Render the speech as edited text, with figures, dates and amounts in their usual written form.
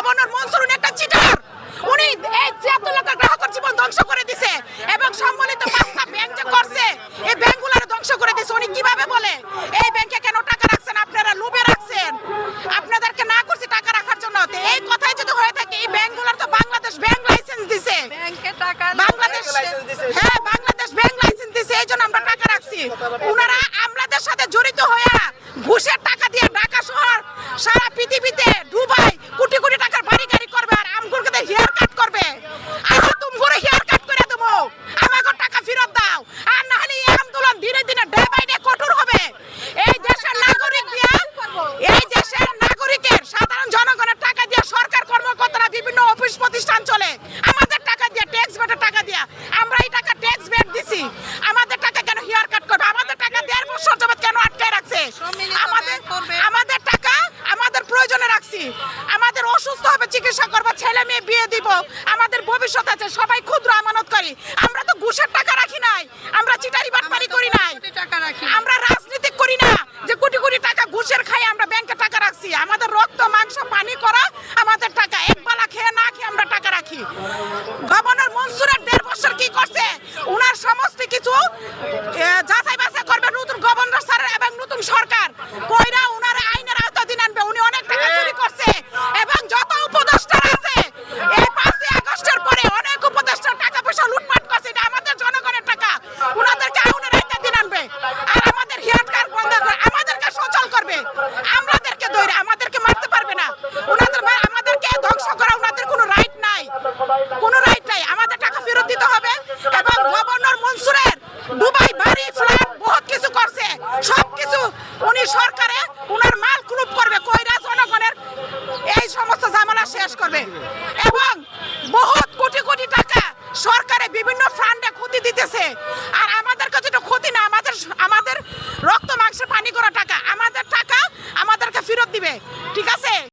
Governor Mansur একটা cheater. উনি এই এত লাখ গ্রাহকের জীবন ধ্বংস করে দিছে এবং সম্মিলিত পাঁচটা ব্যাংক যে করছে এই ব্যাংকগুলোর ধ্বংস করে দিছে। উনি কিভাবে বলে এই ব্যাংকে কেন টাকা রাখছেন আপনারা? লুবে রাখছেন, আপনাদেরকে না করছি টাকা রাখার জন্য। এই কথাই যদি হয়ে থাকে, এই ব্যাংকগুলোর তো বাংলাদেশ ব্যাংক লাইসেন্স দিছে, বাংলাদেশ, হ্যাঁ বাংলাদেশ ব্যাংক লাইসেন্স দিছে, এই জন্য আমরা টাকা রাখছি। ওনারা আমলাদের সাথে জড়িত হয়ে ঘুষের টাকা দিয়ে ঢাকা শহর সারা পৃথিবীতে দুবাই কোটি কোটি টাকার বাড়ি গাড়ি করবে আর আমগুলোকে হেয়ার কাট করবে। আমরা তুমগুলো হেয়ার কাট করে দেবো, আমাকে টাকা ফেরত দাও, আর না হলে এই আন্দোলন ধীরে ধীরে ডে বাই ডে কঠোর হবে। এই দেশের নাগরিক দিয়ে, এই দেশের নাগরিকের সাধারণ জনগণের টাকা দিয়ে সরকার কর্মকর্তারা বিভিন্ন অফিস প্রতিষ্ঠান চলে, আমাদের টাকা দিয়ে, ট্যাক্স বেটের টাকা দিয়ে। আমরা এই টাকা ট্যাক্স বেট দিছি, আমাদের টাকা কেন হেয়ার কাট করবে? আমাদের টাকা 1.5 বছর যাবত কেন আটকায় রাখছে? আমাদের টাকা আমাদের প্রয়োজনে রাখছি, আমাদের অসুস্থ হবে চিকিৎসা করবো, ছেলে মেয়ে বিয়ে দিব, আমাদের ভবিষ্যৎ আছে, সবাই ক্ষুদ্র আমানত করি। আমরা তো ঘুষের টাকা রাখি নাই, আমরা চিটারি বাটপারি করি নাই, আমরা রাজনীতি করি না যে কোটি কোটি টাকা ঘুষের খাই আমরা ব্যাংকে টাকা রাখছি। আমাদের রক্ত মাংস পানি করা আমাদের টাকা, একবেলা খেয়ে না খেয়ে আমরা টাকা রাখি। গভর্নর মনসুরের 1.5 বছর কি করছে? উনার সমস্ত কিছু যাচাই বাছাই করবে নতুন গভর্নর স্যার এবং নতুন সরকার কইরা উনার আইনের আওতাধীন আনবে। উনি অনেক টাকা চুরি করছে এবং যত উপদেষ্টারা আছে এই 5 আগস্টের পরে অনেক উপদেষ্টার টাকা পয়সা লুটপাট করছে, এটা আমাদের জনগণের টাকা, উনাদেরকে আইনের আওতাধীন আনবে আর আমাদের হিয়ার কাট বন্ধ করে আমাদেরকে সচল করবে। আমাদেরকে ধরে আমাদেরকে মারতে পারবে না, আমাদেরকে ধ্বংস করা উনাদের কোনো রাইট নাই, কোনো রাইট নাই। আমাদের টাকা ফেরত দিতে হবে এবং গভর্নর মনসুরের দুবাই বাড়ি ফ্ল্যাট বহুত কিছু করছে, সবকিছু উনি সরকারে উনার মাল ক্লুব করবে, কইরা জনগণের এই সমস্ত ঝামেলা শেষ করবে।